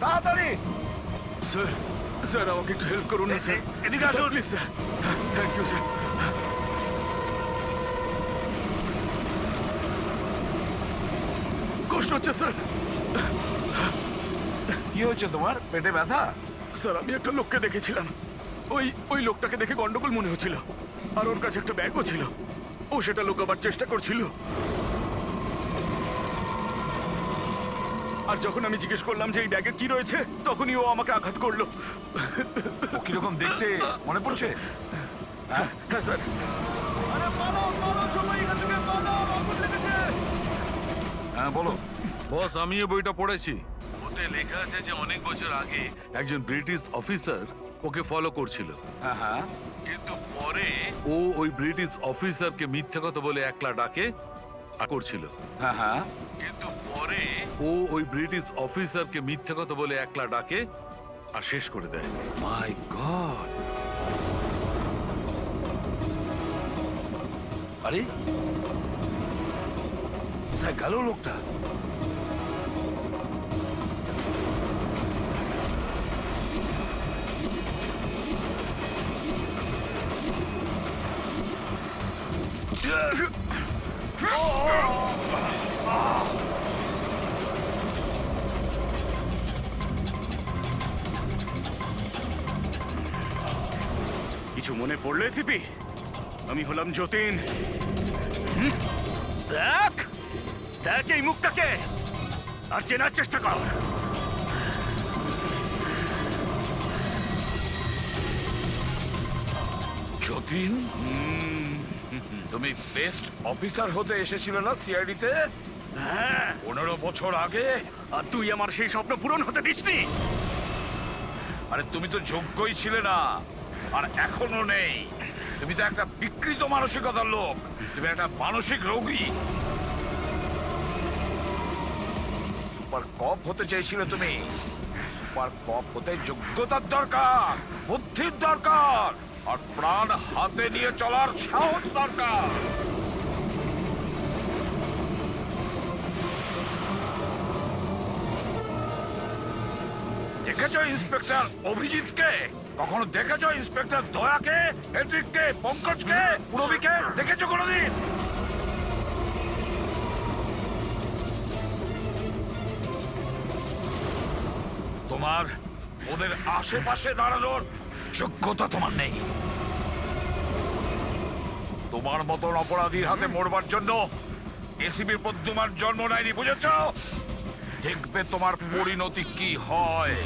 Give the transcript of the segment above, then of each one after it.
তাড়াতাড়ি। Sir sir আমাকে একটু হেল্প করুন না স্যার। এদিকে আসুন। Please sir. Thank you sir. কষ্ট হচ্ছে স্যার। কি হয়েছে তোমার? পেটে ব্যথা? স্যার আমি একটা লোককে দেখেছিলাম। ওই লোকটাকে দেখে গন্ডগোল মনে হচ্ছিল। আর ওর কাছে একটা ব্যাগও ছিল। ও সেটা লুকাবার চেষ্টা করছিল। আর যখন আমি জিজ্ঞেস করলাম যে এই ব্যাগে কি রয়েছে, তখনই ও আমাকে আঘাত করলো। ও কিরকম দেখতে মনে পড়ছে? হ্যাঁ স্যার। আরে পালাও পালাও সবাই এখান থেকে পালাও, আগুন লেগেছে। হ্যাঁ বলো। বস, আমি এই বইটা পড়েছি। ওতে লেখা আছে যে অনেক বছর আগে একজন ব্রিটিশ অফিসার ওকে ফলো করছিল, হ্যাঁ হ্যাঁ। কিন্তু পরে ও ওই ব্রিটিশ অফিসারকে মিথ্যা কথা বলে একলা ডাকে করছিল। হ্যাঁ হ্যাঁ। কিন্তু পরে ও ওই ব্রিটিশ অফিসারকে মিথ্যা কথা বলে একলা ডাকে আর শেষ করে দেয়। মাই গড। আরে কোথায় গেল লোকটা? কিছু মনে পড়লো এসিপি? আমি হলাম যতীন। দেখ দেখ এই মুখটাকে, আর চেনার চেষ্টা কর। যতীন, তুমি বেস্ট অফিসার হতে এসেছিলে না সিআইডিতে হ্যাঁ, 15 বছর আগে? আর তুই আমার সেই স্বপ্ন পূরণ হতে দিসনি। আরে তুমি তো যোগ্যই ছিলে না, আর এখনো নেই। তুমি তো একটা বিকৃত মানসিকতার লোক। তুমি একটা মানসিক রোগী। সুপার কপ হতে চেয়েছিলে তুমি। সুপার কপ হতে যোগ্যতার দরকার, বুদ্ধির দরকার, আর প্রাণ হাতে নিয়ে চলার সাহস দরকার। দেখেছো ইন্সপেক্টর অভিজিৎকে? কখনো দেখেছো ইন্সপেক্টর দয়াকে, হেট্রিককে, পঙ্কজকে, পুরবীকে? দেখেছো কোনোদিন? তোমার ওদের আশেপাশে দাঁড়ানোর যোগ্যতা তোমার নেই। তোমার মতন অপরাধীর হাতে মরবার জন্য এসিবি প্রদ্যুমার জন্ম নেয়নি, বুঝেছ? দেখবে তোমার পরিণতি কি হয়।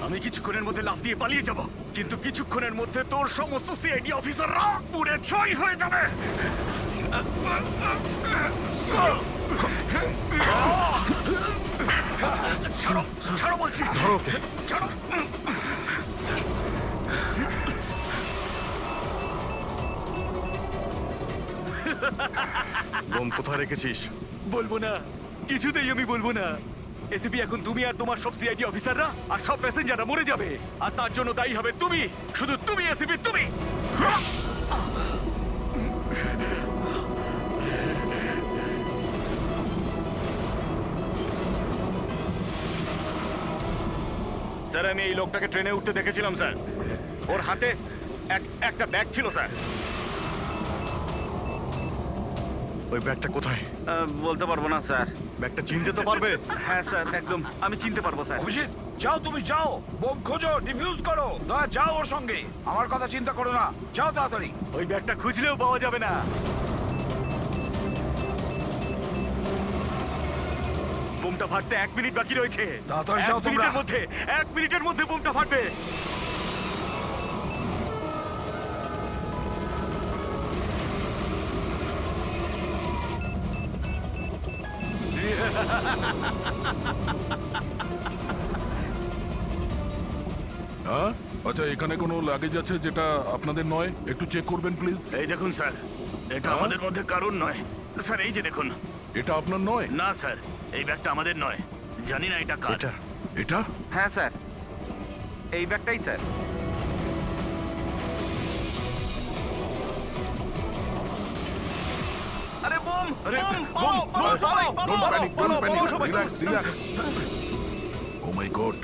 আমি কিছুক্ষণের মধ্যে লাফ দিয়ে পালিয়ে যাব, কিন্তু কিছুক্ষণের মধ্যে তোর সমস্ত সিআইডি অফিসাররা পুড়ে ছাই হয়ে যাবে। ছাড়ো ছাড়ো বলছি, ধরো ছাড়ো। বোম কোথায় রেখেছিস? বলবো না, কিছুতেই আমি বলবো না। এসিপি, এখন তুমি আর তোমার সব সিআইডি অফিসাররা আর সব প্যাসেঞ্জাররা মরে যাবে, আর তার জন্য দায়ী হবে তুমি, শুধু তুমি এসিপি, তুমি। স্যার আমি এই লোকটাকে ট্রেনে উঠতে দেখেছিলাম স্যার। ওর হাতে একটা ব্যাগ ছিল স্যার। ওই ব্যাগটা কোথায়? বলতে পারবো না স্যার। ব্যাগটা চিনতে তো পারবে? হ্যাঁ স্যার, একদম আমি চিনতে পারবো স্যার। অভিজিৎ, যাও, তুমি যাও, বোম খোঁজো, ডিফিউজ করো। দয়া, যাও ওর সঙ্গে। আমার কথা চিন্তা করো না, যাও তাড়াতাড়ি। ওই ব্যাগটা খুঁজলেও পাওয়া যাবে না। বোমটা ফাটতে 1 মিনিট বাকি রয়েছে। তাড়াতাড়ি যাও তোমরা। 1 মিনিটের মধ্যে বোমটা ফাটবে। হ্যাঁ, আচ্ছা, এখানে কোনো লাগেজ আছে যেটা আপনাদের নয়? একটু চেক করবেন প্লিজ। এই দেখুন স্যার, এটা আমাদের মধ্যে কারণ নয় স্যার। এই যে দেখুন। এটা আপনার নয়? না স্যার, এই ব্যাগটা আমাদের নয়। জানি না এটা কার। এটা এটা? হ্যাঁ স্যার, এই ব্যাগটাই স্যার। আরে bomb! Don't panic, don't panic. Relax, relax. Oh my God.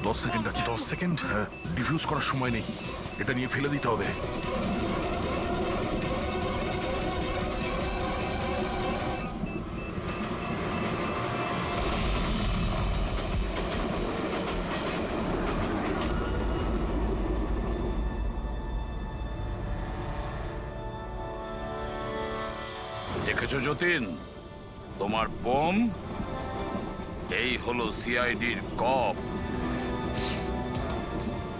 10 second আছে। 10 সেকেন্ড? হ্যাঁ, ডিফিউজ করার সময় নেই। এটা নিয়ে ফেলে দিতে হবে। দেখেছো যতীন, তোমার বোম এই হলো সিআইডির কপ।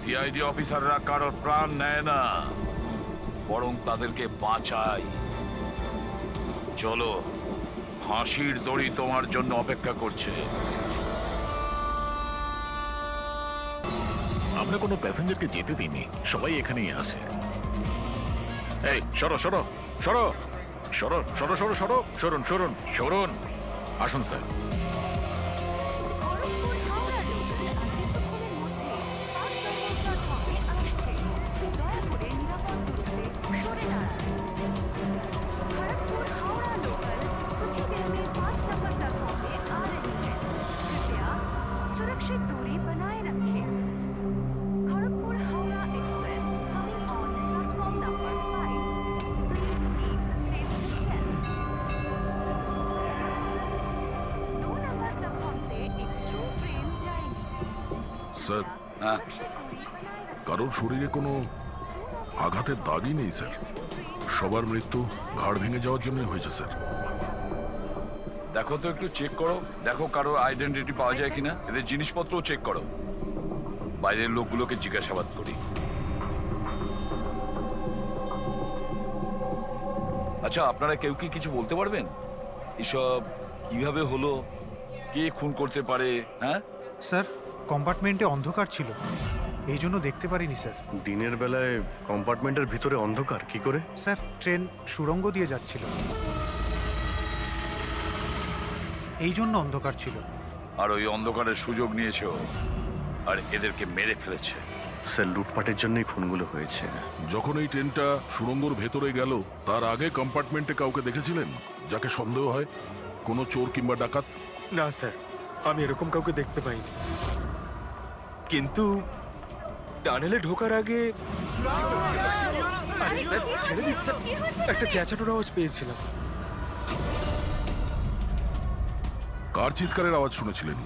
সিআইডি অফিসাররা কারোর প্রাণ নেয় না, বরং তাদেরকে বাঁচায়। চলো, ফাঁসির দড়ি তোমার জন্য অপেক্ষা করছে। আমরা কোনো প্যাসেঞ্জারকে যেতে দিইনি, সবাই এখানেই আসে। এই সরো সরো সরো সরো সরো সরো সরো সরুন সরুন সরুন, আসুন স্যার। খড়গপুর হাওড়া লোকাল আর কিছুক্ষণের মধ্যে 5 নম্বর প্ল্যাটফর্মে আসছে। দয়া করে নিরাপদ দূরত্বে সরে দাঁড়ান। खड़गपुर हावड़ा लोकल कुछ ही देर में 5 नंबर प्लेटफॉर्म पे आ रही है। कृपया सुरक्षित दूरी बनाए रखें। Kharagpur Howrah express coming on platform number 5। Please keep a safe distance. 2 number platform से एक थ्रू ट्रेन जाएगी। স্যার, सुरक्षित दूरी बनाए रखें। কারোর শরীরে কোনো আঘাতের দাগই নেই স্যার। সবার মৃত্যু ঘাড় ভেঙে যাওয়ার জন্যই হয়েছে স্যার। দেখো তো, একটু চেক করো, দেখো কারো আইডেন্টিটি পাওয়া যায় কিনা। এদের জিনিসপত্রও চেক করো। বাইরের লোকগুলোকে জিজ্ঞাসাবাদ করি। আচ্ছা, আপনারা কেউ কি কিছু বলতে পারবেন? এসব কিভাবে হলো, কে খুন করতে পারে? হ্যাঁ, স্যার, কম্পার্টমেন্টে অন্ধকার ছিল, এই জন্য দেখতে পারিনি স্যার। দিনের বেলায় কম্পার্টমেন্টের ভিতরে অন্ধকার কি করে? স্যার, ট্রেন সুড়ঙ্গ দিয়ে যাচ্ছিল, এই জন্য অন্ধকার ছিল। আর ওই অন্ধকারের সুযোগ নিয়েছো আর এদেরকে মেরে ফেলেছে। স্যার, লুটপাটের জন্যই খুনগুলো হয়েছে। যখন এই ট্রেনটা সুড়ঙ্গর ভেতরে গেল, তার আগে কম্পার্টমেন্টে কাউকে দেখেছিলেন যাকে সন্দেহ হয়? কোনো চোর কিংবা ডাকাত? না স্যার, আমি এরকম কাউকে দেখতে পাইনি। কিন্তু টানেলে ঢোকার আগে আরে স্যার, ছেড়ে দিন স্যার, একটা চেঁচানোর আওয়াজ পেয়েছিলাম। কার চিৎকারের আওয়াজ শুনেছিলেন?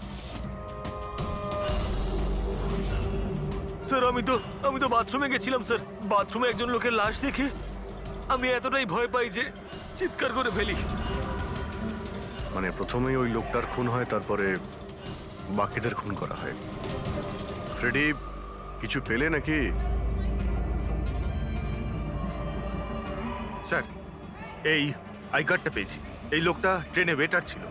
স্যার, আমি তো বাথরুমে গেছিলাম স্যার। বাথরুমে একজন লোকের লাশ দেখে আমি এতটাই ভয় পাই যে চিৎকার করে ফেলি। মানে প্রথমেই ওই লোকটার খুন হয়, তারপরে বাকিদের খুন করা হয়। ফ্রেডি, কিছু পেলে নাকি? স্যার, এই আই কার্ডটা পেয়েছি। এই লোকটা ট্রেনে ওয়েটার ছিল।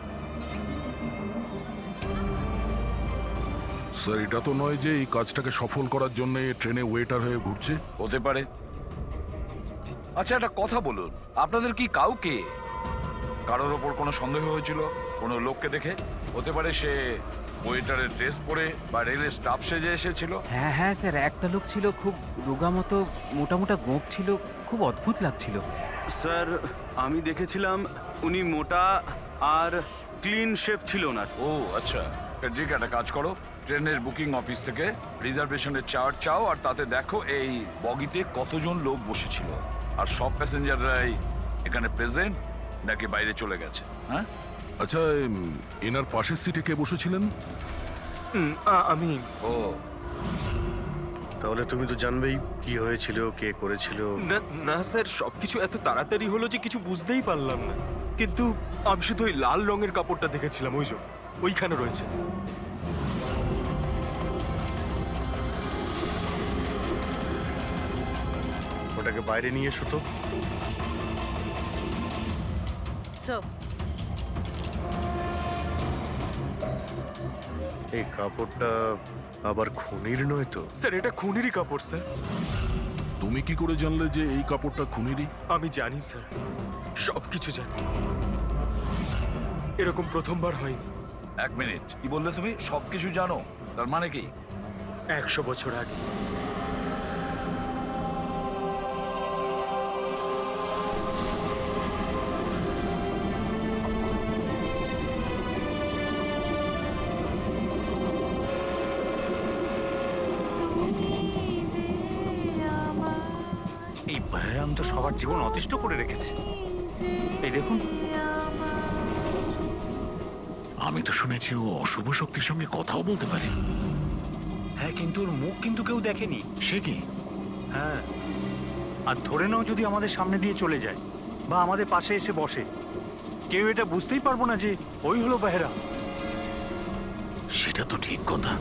স্যার, এটা তো নয় যে এই কাজটাকে সফল করার জন্য ট্রেনে ওয়েটার হয়ে ঘুরছে। হতে পারে। আচ্ছা, একটা কথা বলুন, আপনাদের কি কাউকে কারোর ওপর কোনো সন্দেহ হয়েছিল কোনো লোককে দেখে? হতে পারে সে ওয়েটারের ড্রেস পরে বা রেলের স্টাফ সেজে এসেছিল। হ্যাঁ হ্যাঁ স্যার, একটা লোক ছিল, খুব রোগা মতো, মোটা মোটা গোঁফ ছিল, খুব অদ্ভুত লাগছিল। স্যার, আমি দেখেছিলাম উনি মোটা আর ক্লিন শেভ ছিল ওনার। ও আচ্ছা, ফেডরিক, একটা কাজ করো, ট্রেনের বুকিং অফিস থেকে রিজার্ভেশনের চার্ট চাও আর তাতে দেখো এই বগিতে কতজন লোক বসেছিল আর সব প্যাসেঞ্জাররাই এখানে প্রেজেন্ট নাকি বাইরে চলে গেছে। হ্যাঁ, আচ্ছা, এনার পাশের সিটে কে বসেছিলেন? আমি। ও, তাহলে তুমি তো জানবেই কি হয়েছিল, কে করেছিল। না স্যার, সবকিছু এত তাড়াতাড়ি হলো যে কিছু বুঝতেই পারলাম না। কিন্তু আমি শুধু ওই লাল রঙের কাপড়টা দেখেছিলাম, ওই যে ওইখানে রয়েছে। ওটাকে বাইরে নিয়ে এসো তো। এই কাপড়টা আবার খুনির নয় তো? স্যার, এটা খুনেরই কাপড় স্যার। তুমি কি করে জানলে যে এই কাপড়টা খুনেরই? আমি জানি স্যার, সবকিছু জানি। এরকম প্রথমবার হয়নি। এক মিনিট, কি বললে তুমি? সবকিছু জানো? তার মানে কি? 100 বছর আগে সবার জীবন অতিষ্ঠ করে রেখেছে। এই দেখুন, আমি তো শুনেছি ও অশুভ শক্তির সঙ্গে কথাও বলতে পারে। হ্যাঁ, কিন্তু ওর মুখ কিন্তু কেউ দেখেনি। সে কি? হ্যাঁ, আর ধরে নাও যদি আমাদের সামনে দিয়ে চলে যায় বা আমাদের পাশে এসে বসে, কেউ এটা বুঝতেই পারবো না যে ওই হলো বেহেরা। সেটা তো ঠিক কথা।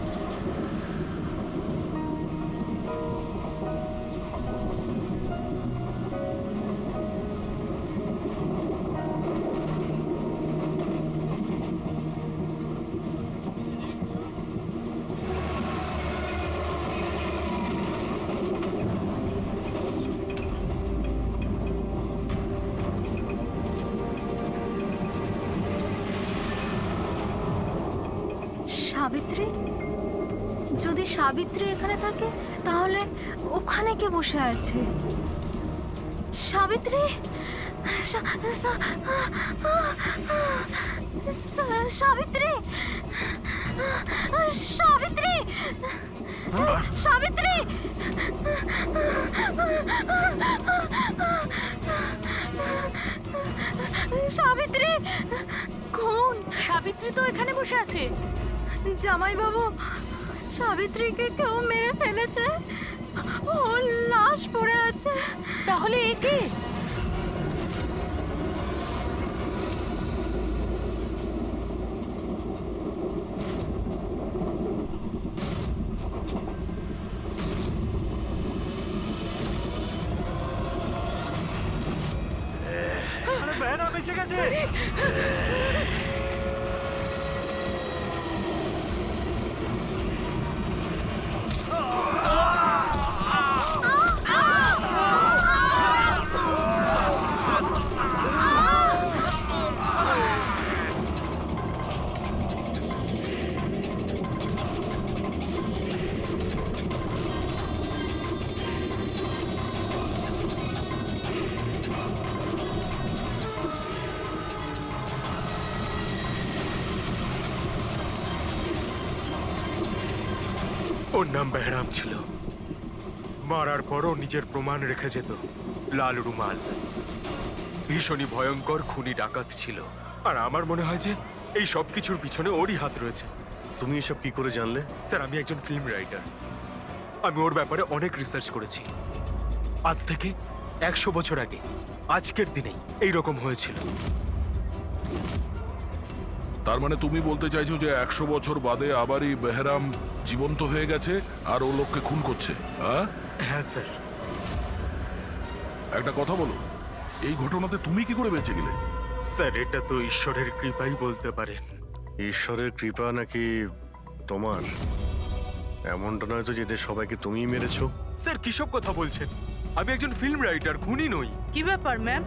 সাবিত্রী, যদি সাবিত্রী এখানে থাকে তাহলে ওখানে কে বসে আছে? সাবিত্রী, সাবিত্রী, সাবিত্রী, সাবিত্রী, সাবিত্রী, কোন সাবিত্রী? তো এখানে বসে আছে। জামাইবাবু, সাবিত্রীকে কেউ মেরে ফেলেছে, ওর লাশ পড়ে আছে। তাহলে এ কে? বেহেরা বেঁচে গেছে। ওর নাম বেহরাম ছিল। মারার পরও নিজের প্রমাণ রেখে যেত, লাল রুমাল। ভীষণই ভয়ঙ্কর খুনি ডাকাত ছিল। আর আমার মনে হয় যে এই সব কিছুর পিছনে ওরই হাত রয়েছে। তুমি এসব কি করে জানলে? স্যার, আমি একজন ফিল্ম রাইটার। আমি ওর ব্যাপারে অনেক রিসার্চ করেছি। আজ থেকে 100 বছর আগে আজকের দিনেই এইরকম হয়েছিল। তার মানে তুমি বলতে চাইছো যে 100 বছর বাদে আবারই বেহরাম জীবন্ত হয়ে গেছে আর ও লোককে খুন করছে? হ্যাঁ স্যার। একটা কথা বলো, এই ঘটনাতে তুমি কি করে বেঁচে গেলে? স্যার, এটা তো ঈশ্বরের কৃপাই বলতে পারেন। ঈশ্বরের কৃপা নাকি তোমার? এমনটা নয় তো যে এদের সবাইকে তুমিই মেরেছো? স্যার, কিসব কথা বলছেন? আমি একজন ফিল্ম রাইটার, খুনি নই। কি ব্যাপার ম্যাম,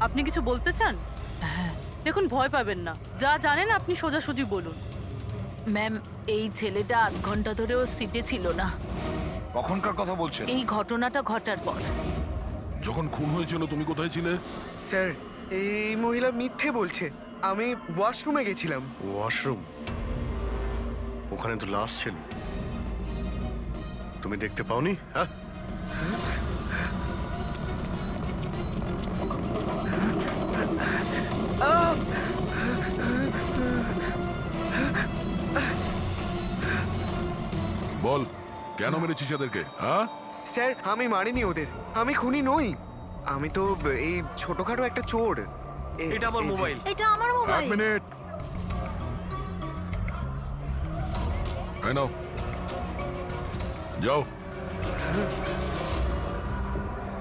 আপনি কিছু বলতে চান? দেখুন, ভয় পাবেন না, যা জানেন আপনি সোজাসুজি বলুন। ম্যাম, এই ছেলেটা 8 ঘন্টা ধরেও সিটে ছিল না। কখনকার কথা বলছেন? এই ঘটনাটা ঘটার পর। যখন খুন হয়েছিল তুমি কোথায় ছিলে? স্যার, এই মহিলা মিথ্যে বলছে। আমি ওয়াশরুমে গেছিলাম। ওয়াশরুম? ওখানে তো লাশ ছিল, তুমি দেখতে পাওনি? হ্যাঁ, বল, কেন মেরেছিস এদেরকে? হ্যাঁ স্যার, আমি মারিনি ওদের। আমি খুনি নই। আমি তো এই ছোটখাটো একটা চোর। এটা আমার মোবাইল। এটা আমার এক মোবাইল। মিনিট, এই নাও, যাও।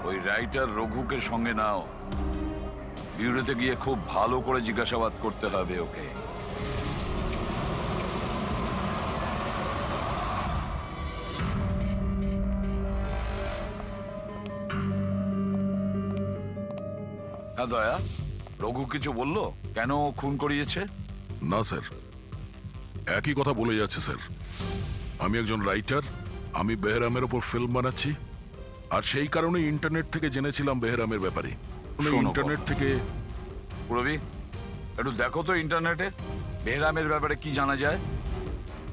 ওই রাইটার রঘুকে সঙ্গে নাও। বিউরোতে গিয়ে খুব ভালো করে জিজ্ঞাসাবাদ করতে হবে ওকে। হ্যাঁ দয়া, রঘু কিছু বললো কেন ও খুন করিয়েছে? না স্যার, একই কথা বলে যাচ্ছে স্যার। আমি একজন রাইটার, আমি বেহরামের ওপর ফিল্ম বানাচ্ছি, আর সেই কারণে ইন্টারনেট থেকে জেনেছিলাম বেহরামের ব্যাপারে। ইন্টারনেট থেকে। পুরবি, একটু দেখো তো ইন্টারনেটে বেহরামের ব্যাপারে কি জানা যায়,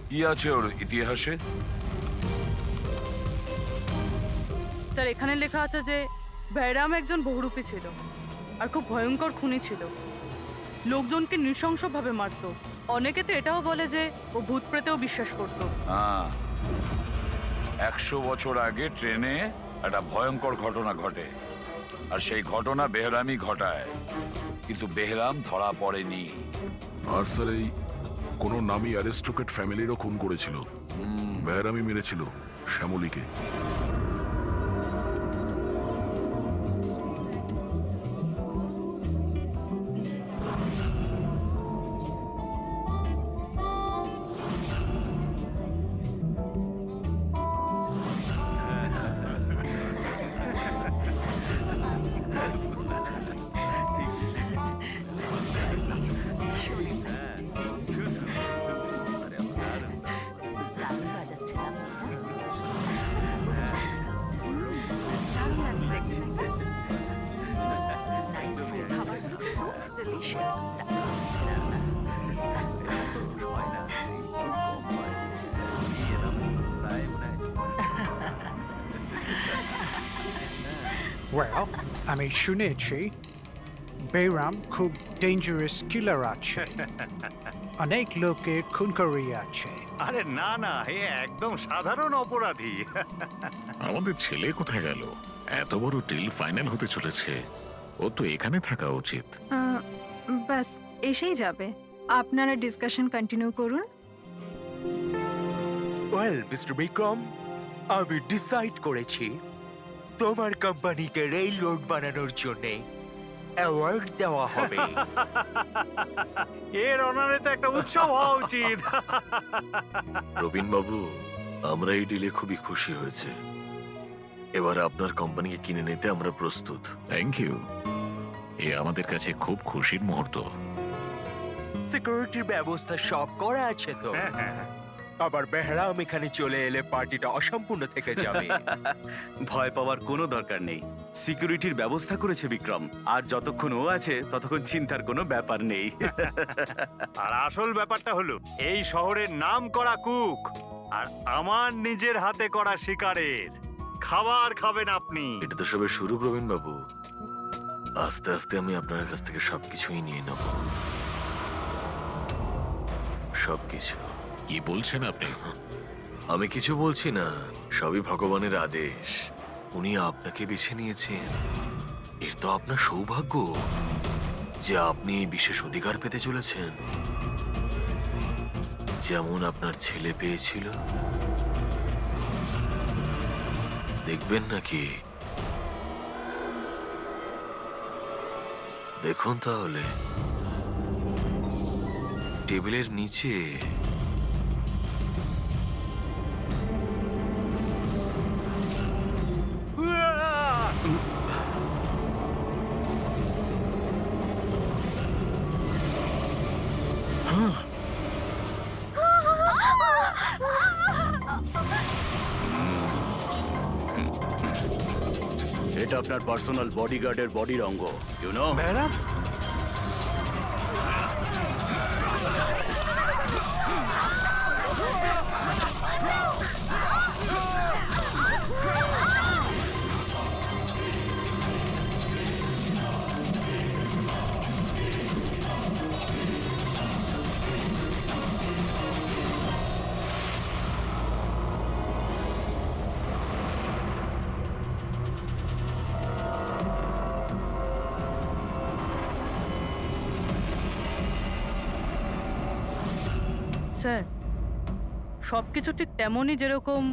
কি আছে ওর ইতিহাসে। স্যার এখানে লেখা আছে যে বেহরাম একজন বহুরূপী ছিল আর খুব ভয়ঙ্কর খুনি ছিল, লোকজনকে নৃশংসভাবে মারতো। অনেকে তো এটাও বলে যে ও ভূত প্রেতেও বিশ্বাস করতো। হ্যাঁ, 100 বছর আগে ট্রেনে একটা ভয়ঙ্কর ঘটনা ঘটে, আর সেই ঘটনা বেহরামই ঘটায়, কিন্তু বেহরাম ধরা পড়েনি। আর স্যার এই কোনো নামি অ্যারিস্টোক্রেট ফ্যামিলিরও খুন করেছিল। বেহরামি মেরেছিল শ্যামলীকে। দারুণ লাগছে দেখছি। নাইস ফুড, খাবারগুলো খুব delicious। Well, আমি শুনেছি বেহরাম খুব ডেঞ্জারাস কিলার আছে, অনেক লোকের খুন করিয়াছে। আরে না না, এ একদম সাধারণ অপরাধী। আমাদের ছেলে কোথায় গেল? এত বড় ডিল ফাইনাল হতে চলেছে, ও তো এখানে থাকা উচিত। বাস এসেই যাবে, আপনারা ডিসকাশন কন্টিনিউ করুন। ওয়েল মিস্টার বিক্রম, আমি ডিসাইড করেছি তোমার কোম্পানিকে রেল রোড বানানোর জন্য অ্যাওয়ার্ড দেওয়া হবে। এর অনারে তো একটা উৎসব হওয়া উচিত। রবিন বাবু, আমরা এই ডিলে খুবই খুশি হয়েছে। এবার আপনার কোম্পানিকে কিনে নিতে আমরা প্রস্তুত। থ্যাংক ইউ, এ আমাদের কাছে খুব খুশির মুহূর্ত। সিকিউরিটির ব্যবস্থা সব করা আছে তো? আবার বেহরাম এখানে চলে এলে পার্টিটা অসম্পূর্ণ থেকে যাবে। ভয় পাওয়ার কোনো দরকার নেই, সিকিউরিটির ব্যবস্থা করেছে বিক্রম, আর যতক্ষণ ও আছে ততক্ষণ চিন্তার কোনো ব্যাপার নেই। আর আসল ব্যাপারটা হলো এই শহরের নাম করা কুক আর আমার নিজের হাতে করা শিকারের খাবার খাবেন আপনি। এটা তো সবে শুরু প্রবীণ বাবু, আস্তে আস্তে আমি আপনার কাছ থেকে সবকিছুই নিয়ে নেব, সবকিছু। কি বলছেন আপনি? আমি কিছু বলছি না, সবই ভগবানের আদেশ। উনি আপনাকে বেছে নিয়েছেন, এর তো আপনার সৌভাগ্য যে আপনি এই বিশেষ অধিকার পেতে চলেছেন, যেমন আপনার ছেলে পেয়েছিল। দেখবেন নাকি? দেখুন তাহলে, টেবিলের নিচে এটা আপনার পার্সোনাল বডিগার্ডের বডির অঙ্গ, ইউ নো। ম্যাডাম, স্যার সবকিছু ঠিক তেমনই যেরকম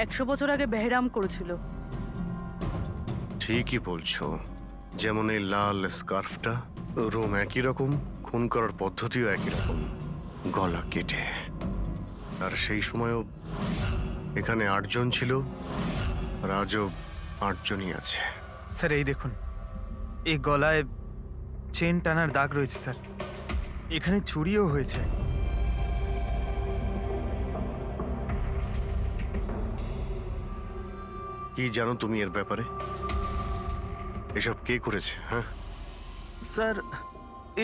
100 বছর আগে বেহরাম করেছিল। ঠিকই বলছো, যেমন এই লাল স্কার্ফটা, রুম একই রকম, খুন করার পদ্ধতিও একই রকম, গলা কেটে। আর সেই সময়ও এখানে 8 জন ছিল, আর আজও 8 জনই আছে। স্যার এই দেখুন, এই গলায় চেন টানার দাগ রয়েছে স্যার, এখানে চুরিও হয়েছে। কি জানো তুমি এর ব্যাপারে? এসব কে করেছে? হ্যাঁ স্যার,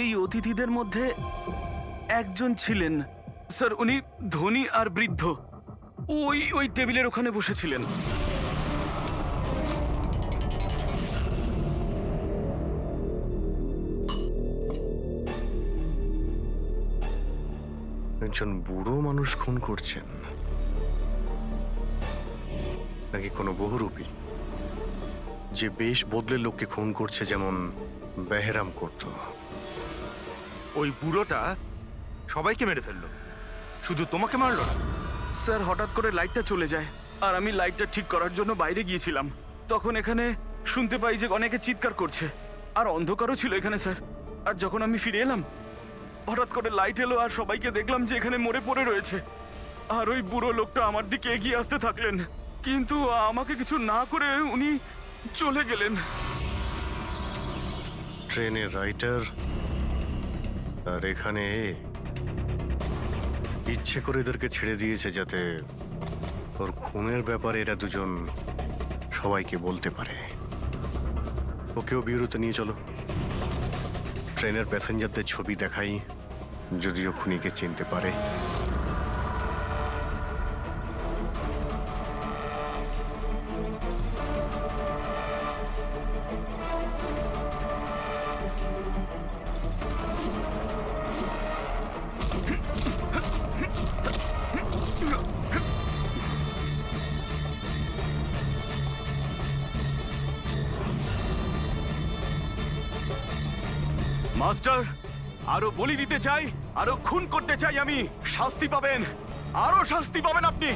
এই অতিথিদের মধ্যে একজন ছিলেন স্যার, উনি ধনী আর বৃদ্ধ, ওই টেবিলের ওখানে বসেছিলেন। একজন বুড়ো মানুষ খুন করছেন, নাকি কোনো বহুরূপী যে বেশ বদলে লোককে খুন করছে, যেমন বেহরাম করত? ওই বুড়োটা সবাইকে মেরে ফেললো, শুধু তোমাকে মারলো না। স্যার হঠাৎ করে লাইটটা চলে যায় আর আমি লাইটটা ঠিক করার জন্য বাইরে গিয়েছিলাম। তখন এখানে শুনতে পাই যে অনেকে চিৎকার করছে আর অন্ধকারও ছিল এখানে স্যার। আর যখন আমি ফিরে এলাম হঠাৎ করে লাইট এলো আর সবাইকে দেখলাম যে এখানে মরে পড়ে রয়েছে। আর ওই বুড়ো লোকটা আমার দিকে এগিয়ে আসতে থাকলেন, কিন্তু আমাকে কিছু না করে উনি চলে গেলেন। ট্রেনের রাইটার আর এখানে ইচ্ছে করে এদেরকে ছেড়ে দিয়েছে যাতে ওর খুনের ব্যাপারে এরা দুজন সবাইকে বলতে পারে। ওকেও বিউরোতে নিয়ে চলো, ট্রেনের প্যাসেঞ্জারদের ছবি দেখাই, যদিও খুনিকে চিনতে পারে। মাস্টার, আরো বলি দিতে চাই, আরো খুন করতে চাই আমি। শাস্তি পাবেন, আরো শাস্তি পাবেন আপনি।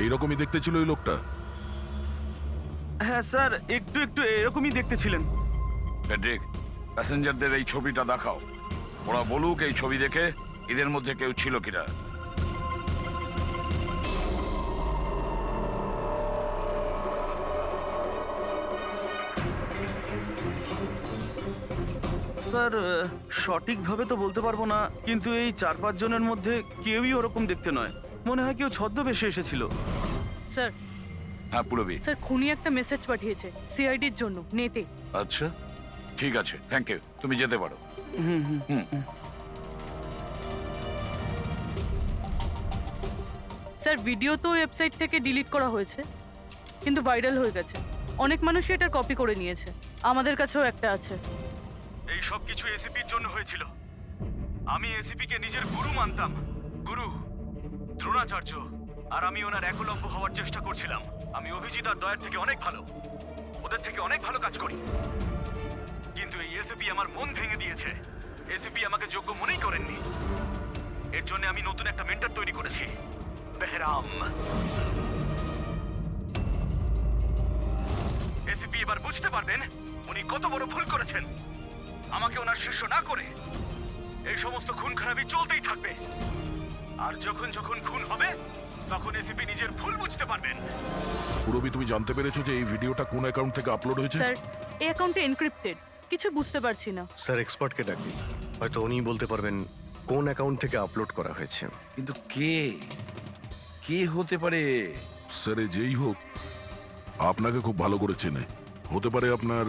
এইরকমই দেখতে ছিল ওই লোকটা। হ্যাঁ স্যার, একটু একটু এরকমই দেখতে ছিলেন। ফেডরিক, প্যাসেঞ্জারদের এই ছবিটা দেখাও, ওরা বলুক এই ছবি দেখে এদের মধ্যে কেউ ছিল কিনা। স্যার সঠিকভাবে তো বলতে পারবো না, কিন্তু এই 4-5 জনের মধ্যে কেউই ওরকম দেখতে নয়। মনে হয় কেউ ছদ্মবেশে এসেছিল। স্যার, হ্যাঁ পুরবি। স্যার খুনি একটা মেসেজ পাঠিয়েছে সিআইডির জন্য নেটে। আচ্ছা ঠিক আছে, থ্যাংক ইউ, তুমি যেতে পারো। স্যার ভিডিও তো ওয়েবসাইট থেকে ডিলিট করা হয়েছে, কিন্তু ভাইরাল হয়ে গেছে। অনেক মানুষই এটার কপি করে নিয়েছে, আমাদের কাছেও একটা আছে। এই সব কিছু এসিপির জন্য হয়েছিল। আমি এসিপি কে নিজের গুরু মানতাম, গুরু দ্রোণাচার্য। আর আমি ওনার একলব্য হওয়ার চেষ্টা করছিলাম। আমি অভিজিৎ আর দয়ার থেকে অনেক ভালো, ওদের থেকে অনেক ভালো কাজ করি। কিন্তু এই এসিপি আমার মন ভেঙে দিয়েছে। এসিপি আমাকে যোগ্য মনেই করেননি। এর জন্য আমি নতুন একটা মেন্টর তৈরি করেছি, বেহরাম। এসিপি এবার বুঝতে পারবেন উনি কত বড় ভুল করেছেন। আমাকে ওনার শিষ্য না করে এই সমস্ত খুন খারাপি চলতেই থাকবে। আর যখন যখন খুন হবে তখন এসিপি নিজের ভুল বুঝতে পারবেন। পুরবি, তুমি জানতে পেরেছো যে এই ভিডিওটা কোন অ্যাকাউন্ট থেকে আপলোড হয়েছে? স্যার এই অ্যাকাউন্টে এনক্রিপ্টেড, কিছু বুঝতে পারছি না। স্যার এক্সপার্টকে ডাকি, হয়তো উনি বলতে পারবেন কোন অ্যাকাউন্ট থেকে আপলোড করা হয়েছে। কিন্তু কে কে হতে পারে? স্যার এ যেই হোক আপনাকে খুব ভালো করে চেনে। হতে পারে আপনার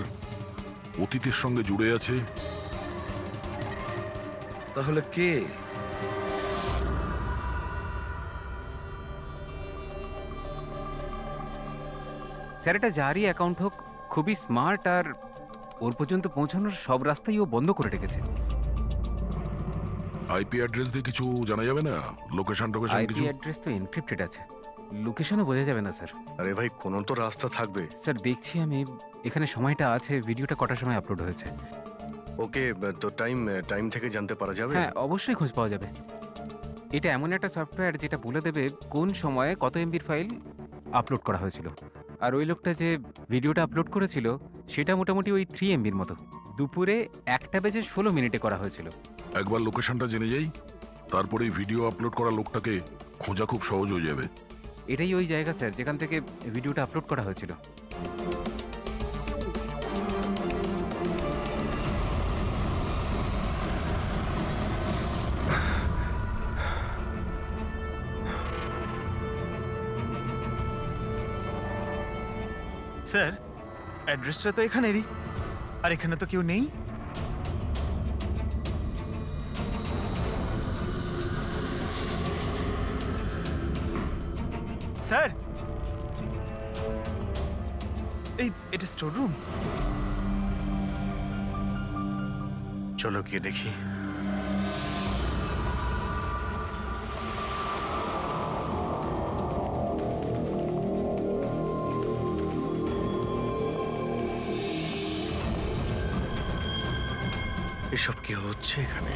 অতীতের সঙ্গে জুড়ে আছে। তাহলে কে? স্যার এটা যারই অ্যাকাউন্ট হোক, খুবই স্মার্ট, আর ওর পর্যন্ত পৌঁছানোর সব রাস্তাই ও বন্ধ করে রেখেছে। আইপি অ্যাড্রেস দিয়ে কিছু জানা যাবে না? লোকেশন টোকেশন আইপি কিছু? অ্যাড্রেস তো এনক্রিপ্টেড আছে, লোকেশনও বোঝা যাবে না স্যার। আরে ভাই, কোনো তো রাস্তা থাকবে। স্যার দেখছি আমি, এখানে সময়টা আছে, ভিডিওটা কটার সময় আপলোড হয়েছে। ওকে, তো টাইম থেকে জানতে পারা যাবে? হ্যাঁ অবশ্যই খোঁজ পাওয়া যাবে। এটা এমন একটা সফটওয়্যার যেটা বলে দেবে কোন সময়ে কত এমবির ফাইল আপলোড করা হয়েছিল। আর ওই লোকটা যে ভিডিওটা আপলোড করেছিল সেটা মোটামুটি ওই 3 এমবির মতো। দুপুরে 1:16 করা হয়েছিল। একবার লোকেশনটা জেনে যাই, তারপরে ভিডিও আপলোড করা লোকটাকে খোঁজা খুব সহজ হয়ে যাবে। এটাই ওই জায়গা স্যার যেখান থেকে ভিডিওটা আপলোড করা হয়েছিল। স্যার অ্যাড্রেসটা তো এখানেরই, আর এখানে তো কেউ নেই। স্যার এটা স্টোর রুম। চলো গিয়ে দেখি। এসব কি হচ্ছে এখানে?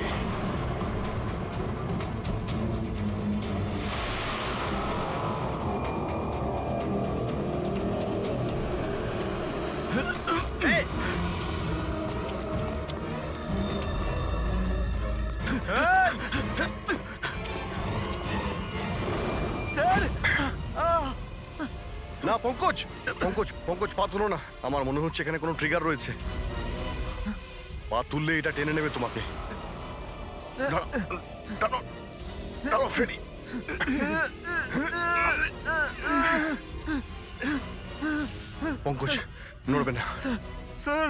স্যার না পঙ্কজ, পঙ্কজ, পঙ্কজ, পা তুলো না। আমার মনে হচ্ছে এখানে কোনো ট্রিগার রয়েছে। পা তুললে এটা টেনে নেবে তোমাকে। দাঁড়াও, দাঁড়াও, দাঁড়াও, ফ্রেডি। পঙ্কজ, নড়বে না। স্যার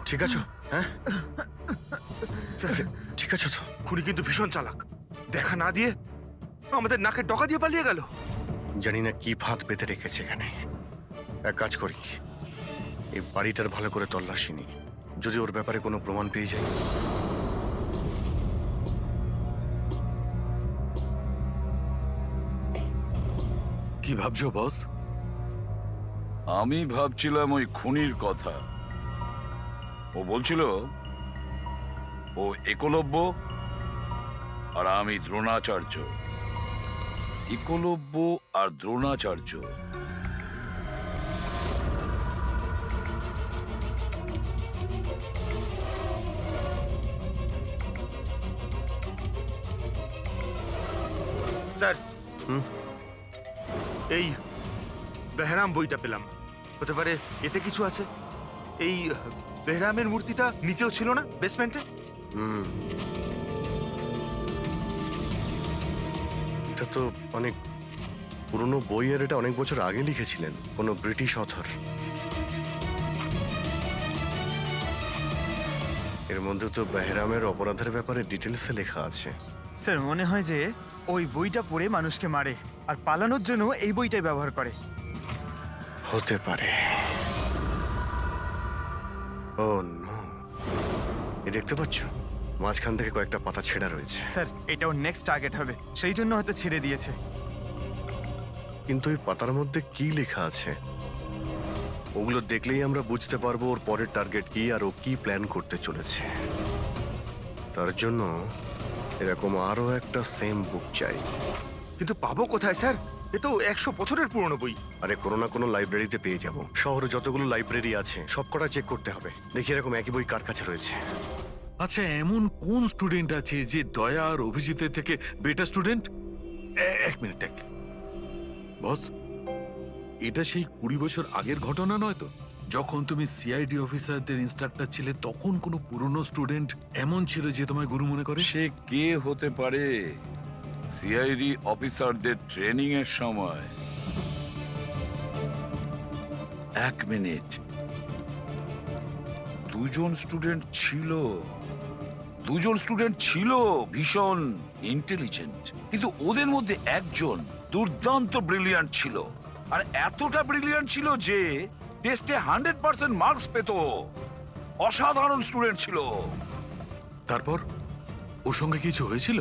ঠিক আছো? হ্যাঁ, ঠিক আছো তো? খুনি কিন্তু ভীষণ চালাক। দেখা না দিয়ে আমাদের নাকের ডকা দিয়ে পালিয়ে গেল। জানি না কি ফাঁদ পেতে রেখেছে এখানে। এক কাজ করি, এই বাড়িটার ভালো করে তল্লাশি নি। যদি ওর ব্যাপারে কোনো প্রমাণ পেয়ে যাই। কি ভাবছো বস? আমি ভাবছিলাম ওই খুনির কথা। ও বলছিল ও একলব্য আর আমি দ্রোণাচার্য। একলব্য আর দ্রোণাচার্য। স্যার, হুম? এই বেহরাম বইটা পেলাম। হতে পারে এতে কিছু আছে। এই বেহরামের মূর্তিটা নিচেও ছিল না, বেসমেন্টে? হুম, এটা তো অনেক পুরনো বই, আর এটা অনেক বছর আগে লিখেছিলেন কোনো ব্রিটিশ অথর। এর মধ্যে তো বেহরামের অপরাধের ব্যাপারে ডিটেলসে লেখা আছে। স্যার মনে হয় যে ওই বইটা পড়ে মানুষকে মারে আর পালানোর জন্য এই বইটাই ব্যবহার করে। হতে পারে। ও নো, এ দেখতে পাচ্ছ মাঝখান থেকে কয়েকটা পাতা ছেঁড়া রয়েছে। স্যার এটা ওর নেক্সট টার্গেট হবে, সেই জন্য হয়তো ছেড়ে দিয়েছে। কিন্তু এই পাতার মধ্যে কি লেখা আছে ওগুলো দেখলেই আমরা বুঝতে পারবো ওর পরের টার্গেট কি আর ও কি প্ল্যান করতে চলেছে। তার জন্য এরকম আরো একটা সেম বুক চাই। কিন্তু পাবো কোথায় স্যার? এ তো 100 বছরের পুরনো বই। আরে কোনো না কোনো লাইব্রেরিতে পেয়ে যাব। শহরে যতগুলো লাইব্রেরি আছে সবকটা চেক করতে হবে, দেখি এরকম একই বই কার কাছে রয়েছে। আচ্ছা, এমন কোন স্টুডেন্ট আছে যে দয়া আর অভিজিতের থেকে বেটার স্টুডেন্ট? এক মিনিট, বস, এটা সেই 20 বছর আগের ঘটনা নয় তো? যখন তুমি সিআইডি অফিসারদের ইনস্ট্রাক্টর ছিলে তখন কোনো পুরনো স্টুডেন্ট এমন ছিল যে তোমায় গুরু মনে করে? সে কে হতে পারে? সিআইডি অফিসারদের ট্রেনিং এর সময়। এক মিনিট, দুজন স্টুডেন্ট ছিল ভীষণ ইন্টেলিজেন্ট, কিন্তু ওদের মধ্যে একজন দুর্দান্ত ব্রিলিয়ান্ট ছিল। আর এতটা ব্রিলিয়ান্ট ছিল যে টেস্টে 100% মার্কস পেত। অসাধারণ স্টুডেন্ট ছিল। তারপর ওর সঙ্গে কিছু হয়েছিল?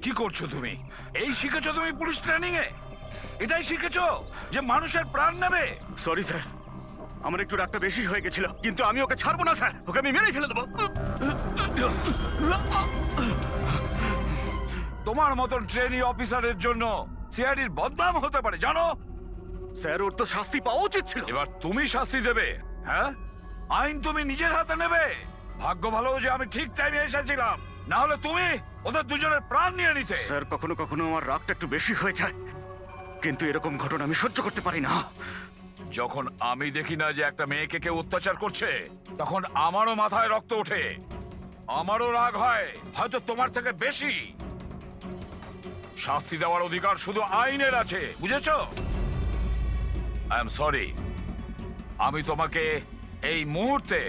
কি করছো তুমি? এই শিখেছো তুমি পুলিশ ট্রেনিং এ? এটাই শিখেছো যে মানুষের প্রাণ নেবে? সরি স্যার, আমার একটু রাগটা বেশি হয়ে গেছিল, কিন্তু আমি ওকে ছাড়বো না স্যার। ওকে আমি মেরেই ফেলে দেবো। তোমার মতন ট্রেনি অফিসারের জন্য সিআইডির বদনাম হতে পারে, জানো? স্যার, ওর তো শাস্তি পাওয়া উচিত ছিল। এবার তুমি শাস্তি দেবে। হ্যাঁ, আইন তুমি নিজের হাতে নেবে। ভাগ্য ভালো যে আমি ঠিক টাইমে এসেছিলাম, না হলে তুমি ওদের দুজনের প্রাণ নিয়ে নিতে। স্যার, কখনো কখনো আমার রাগটা একটু বেশি হয়ে যায়, কিন্তু এরকম ঘটনা আমি সহ্য করতে পারি না। যখন আমি দেখি না যে একটা মেয়েকে কেউ অত্যাচার করছে, তখন আমারও মাথায় রক্ত ওঠে, আমারও রাগ হয়, হয়তো তোমার থেকে বেশি। শাস্তি দেওয়ার অধিকার শুধু আইনের আছে, বুঝেছো? আই এম সরি, আমি তোমাকে এই মুহূর্তে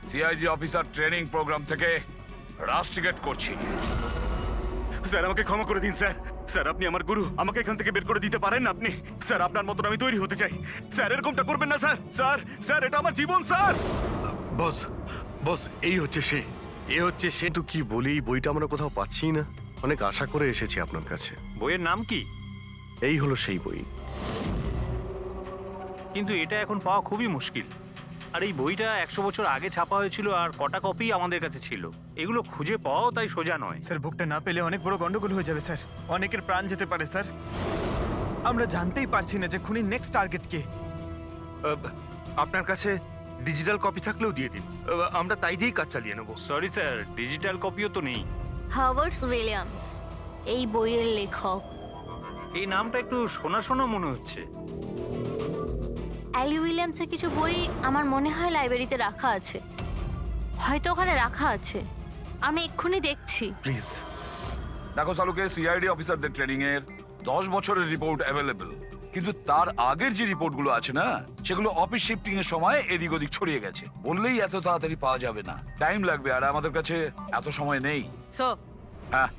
সিআইডি অফিসার ট্রেনিং প্রোগ্রাম থেকে রাস্টিকেট করছি। স্যার আমাকে ক্ষমা করে দিন স্যার। স্যার আপনি আমার গুরু, আমাকে এখান থেকে বের করে দিতে পারেন না আপনি? স্যার আপনার মতন আমি তৈরি হতে চাই। স্যার এরকমটা করবেন না স্যার। স্যার স্যার এটা আমার জীবন স্যার। বস বস, এই হচ্ছে সে, এ হচ্ছে সে। কিন্তু কি বলি, এই বইটা আমরা কোথাও পাচ্ছি না। অনেক আশা করে এসেছি আপনার কাছে। বইয়ের নাম কি? এই হলো সেই বই। কিন্তু এটা এখন পাওয়া খুবই মুশকিল। আর এই বইটা 100 বছর আগে ছাপা হয়েছিল আর কটা কপি আমাদের কাছে ছিল। এগুলো খুঁজে পাওয়াও তাই সোজা নয়। স্যার বুকটা না পেলে অনেক বড় গন্ডগোল হয়ে যাবে স্যার। অনেকের প্রাণ যেতে পারে স্যার। আমরা জানতেই পারছি না যে খুনির নেক্সট টার্গেট কে। আপনার কাছে ডিজিটাল কপি থাকলেও দিয়ে দিন, আমরা তাই দিয়েই কাজ চালিয়ে নেব। সরি স্যার, ডিজিটাল কপিও তো নেই। হাওয়ার্ড উইলিয়ামস এই বইয়ের লেখক। এই নামটা একটু শোনা শোনা মনে হচ্ছে। অ্যালি উইলিয়ামসের কিছু বই আমার মনে হয় লাইব্রেরিতে রাখা আছে, হয়তো ওখানে রাখা আছে। আমি এক্ষুনি দেখছি। প্লিজ। দেখো সালুকে, সিআইডি অফিসারদের ট্রেনিং এর 10 বছরের রিপোর্ট অ্যাভেলেবল, কিন্তু তার আগের যে রিপোর্টগুলো আছে না, সেগুলো অফিস শিফটিং এর সময় এদিক ওদিক ছড়িয়ে গেছে। বললেই এত তাড়াতাড়ি পাওয়া যাবে না, টাইম লাগবে, আর আমাদের কাছে এত সময় নেই। স্যার, হ্যাঁ,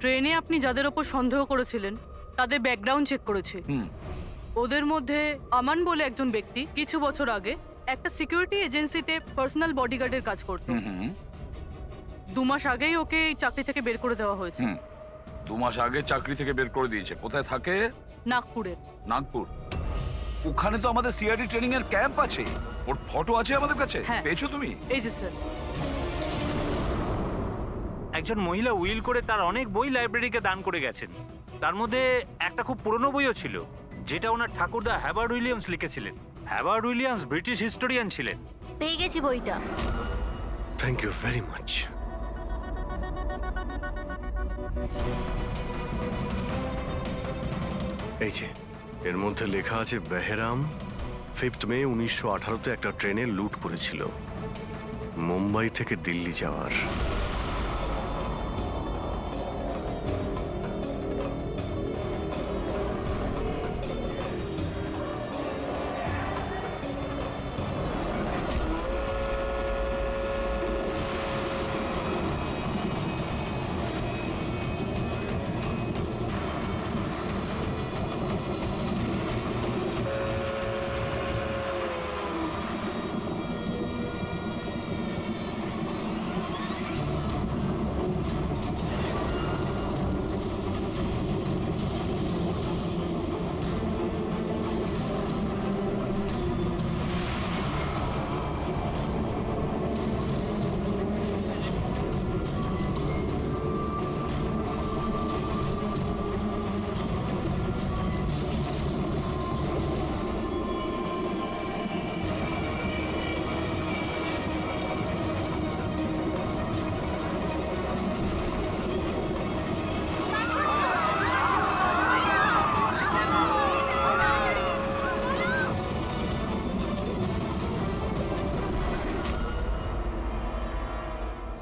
ট্রেনে আপনি যাদের ওপর সন্দেহ করেছিলেন তাদের ব্যাকগ্রাউন্ড চেক করেছে। ওদের মধ্যে আমান বলে একজন ব্যক্তি কিছু বছর আগে একটা সিকিউরিটি এজেন্সিতে পার্সোনাল বডিগার্ডের কাজ করত। 2 মাস আগেই ওকে এই চাকরি থেকে বের করে দেওয়া হয়েছে। 2 মাস আগে চাকরি থেকে বের করে দিয়েছে। কোথায় থাকে? নাগপুরে। নাগপুর? ওখানে তো আমাদের সিআইডি ট্রেনিং এর ক্যাম্প আছে। ওর ফটো আছে আমাদের কাছে, পেয়েছো তুমি? এই যে স্যার। একজন মহিলা উইল করে তার অনেক বই লাইব্রেরিকে দান করে গেছেন। তার মধ্যে একটা খুব পুরনো বইও ছিল, যেটা ওনার ঠাকুরদা হ্যাবার্ড উইলিয়ামস লিখেছিলেন। হ্যাবার্ড উইলিয়ামস ব্রিটিশ হিস্টোরিয়ান ছিলেন। পেয়ে গেছি বইটা। Thank you very much. এই যে এর মধ্যে লেখা আছে, বেহরাম 5 মে 1918-তে একটা ট্রেনে লুট করেছিল মুম্বাই থেকে দিল্লি যাওয়ার।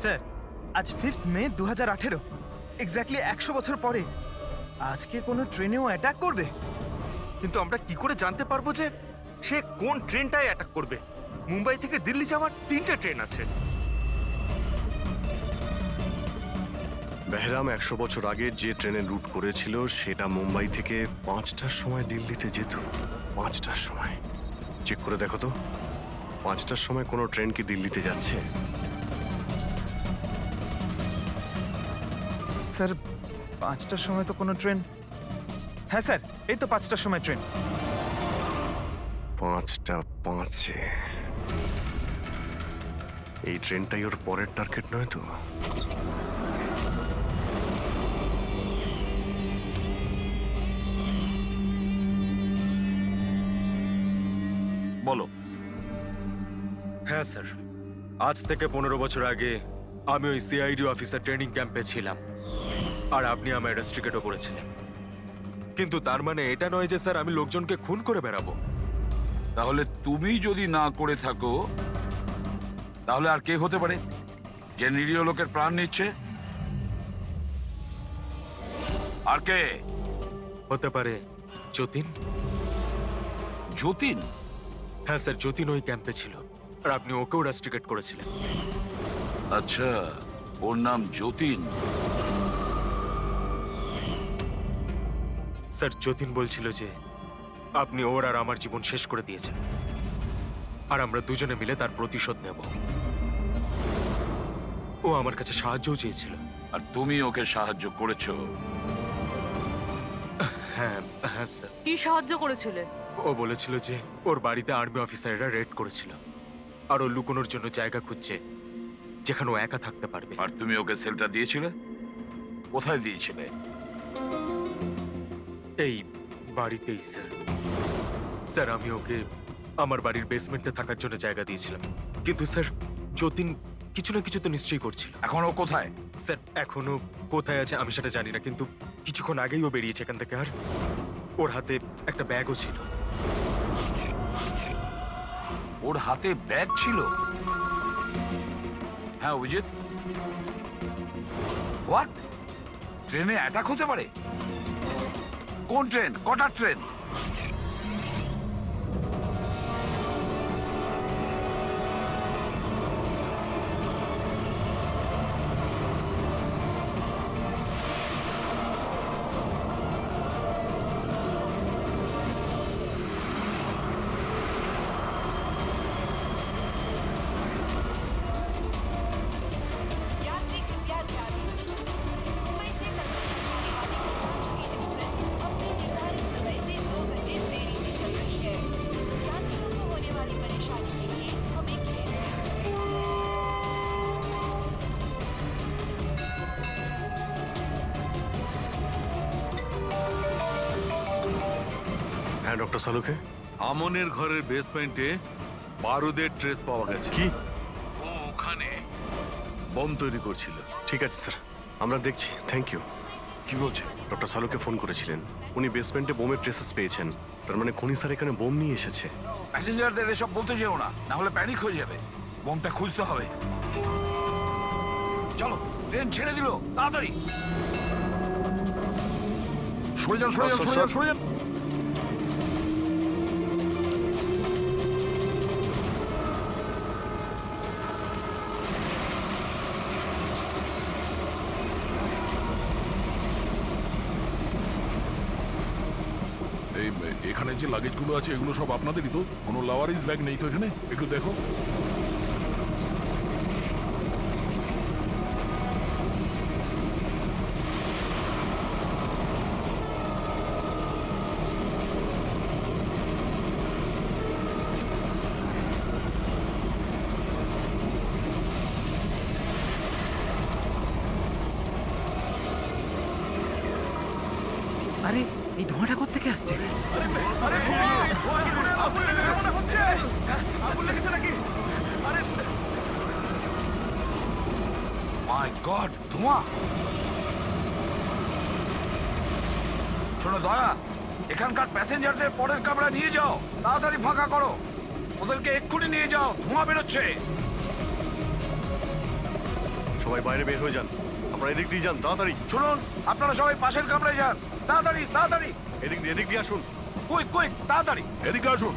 স্যার আজ 5th মে 2018, এক্স্যাক্টলি 100 বছর পরে আজকে কোনো ট্রেনেও অ্যাটাক করবে। কিন্তু আমরা কি করে জানতে পারবো যে সে কোন ট্রেনটায় অ্যাটাক করবে? মুম্বাই থেকে দিল্লি যাওয়ার 3টে ট্রেন আছে। বেহরাম 100 বছর আগে যে ট্রেনে লুট করেছিল সেটা মুম্বাই থেকে 5টার সময় দিল্লিতে যেত। 5টার সময়? চেক করে দেখো তো, 5টার সময় কোনো ট্রেন কি দিল্লিতে যাচ্ছে? স্যার 5টার সময় তো কোনো ট্রেন। হ্যাঁ স্যার, এই তো 5টার সময় ট্রেন। 5টা 5-এ এই ট্রেনটাই ওর পরের টার্গেট নয় তো? বলো। হ্যাঁ স্যার, আজ থেকে 15 বছর আগে আমি ওই সিআইডি অফিসার ট্রেনিং ক্যাম্পে ছিলাম, আর আপনি আমায় রেস্ট্রিকেটও করেছিলেন। কিন্তু তার মানে এটা নয় যে স্যার আমি লোকজনকে খুন করে বেড়াবো। তাহলে তুমি যদি না করে থাকো, তাহলে আর কে হতে পারে যে নিরীহ লোকের প্রাণ নিচ্ছে? আর কে হতে পারে? যতীন। যতীন? হ্যাঁ স্যার, যতীন ওই ক্যাম্পে ছিল আর আপনি ওকেও রাস্ট্রিকেট করেছিলেন। আচ্ছা, ওর নাম যতীন। স্যার, যতীন বলছিল যে আপনি ওর আর আমার জীবন শেষ করে দিয়েছেন, আর আমরা দুজনে মিলে তার প্রতিশোধ নেব। ও আমার কাছে সাহায্যও চেয়েছিল। আর তুমি ওকে সাহায্য করেছো? হ্যাঁ হ্যাঁ স্যার। কি সাহায্য করেছিলে? ও বলেছিল যে ওর বাড়িতে আর্মি অফিসাররা রেড করেছিল, আর ও লুকোনোর জন্য জায়গা খুঁজছে যেখানে ও একা থাকতে পারবে। আর তুমি ওকে সেলটা দিয়েছিলে? কোথায় দিয়েছিলে? এই বাড়িতেই স্যার। স্যার, আমি ওকে আমার বাড়ির বেসমেন্টে থাকার জন্য জায়গা দিয়েছিলাম, কিন্তু স্যার যতীন কিছু না কিছু তো নিশ্চয়ই করছিল। এখন ও কোথায়? স্যার, এখনো কোথায় আছে আমি সেটা জানি না, কিন্তু কিছুক্ষণ আগেই ও বেরিয়েছে এখান থেকে। আর ওর হাতে একটা ব্যাগও ছিল। ওর হাতে ব্যাগ ছিল? হ্যাঁ অভিজিৎ, হোয়াট? ট্রেনে অ্যাটাক হতে পারে? কোন ট্রেন? কটার ট্রেন? यात्री कृपया ध्यान दीजिए। मुंबई से कलकत्ता जाने वाली गीतांजलि एक्सप्रेस अपने निर्धारित समय से 2 घंटे देरी से चल रही है। यात्रियों को होने वाली परेशानी के लिए हमें खेद है। হ্যাঁ ডক্টর সালুকে। আমনের ঘরের বেসমেন্টে বারুদের ট্রেস পাওয়া গেছে। কি? ও ওখানে বম তৈরি করছিল। ঠিক আছে স্যার, আমরা দেখছি। Thank you. কি বলছে? ডক্টর সালুকে ফোন করেছিলেন, উনি বেসমেন্টে বোমের ট্রেসেস পেয়েছেন। তার মানে খনি স্যার এখানে বোম নিয়ে এসেছে। প্যাসেঞ্জারদের এসব বলতে যেও না, না হলে প্যানিক হয়ে যাবে। বোমটা খুঁজতে হবে। চলো, ট্রেন ছেড়ে দিল, তাড়াতাড়ি সরে যান, সরে যান, সরে যান, সরে যান। এখানে যে লাগেজগুলো আছে এগুলো সব আপনাদেরই তো? কোনো লাওয়ারিজ ব্যাগ নেই তো এখানে? একটু দেখো। আরে এই ধোঁয়াটা কোত্থেকে আসছে? মাই গড, ধোঁয়া! শোনো দয়া, এখানকার প্যাসেঞ্জারদের পরের কামরা নিয়ে যাও, তাড়াতাড়ি ফাঁকা করো। ওদেরকে এক্ষুনি নিয়ে যাও, ধোঁয়া বেরোচ্ছে। সবাই বাইরে বের হয়ে যান, আমরা এদিক দিয়ে যান, তাড়াতাড়ি। শুনুন, আপনারা সবাই পাশের কামরায় যান, তাড়াতাড়ি তাড়াতাড়ি। এদিক দিয়ে আসুন। কুইক কুইক, তাড়াতাড়ি এদিকে আসুন।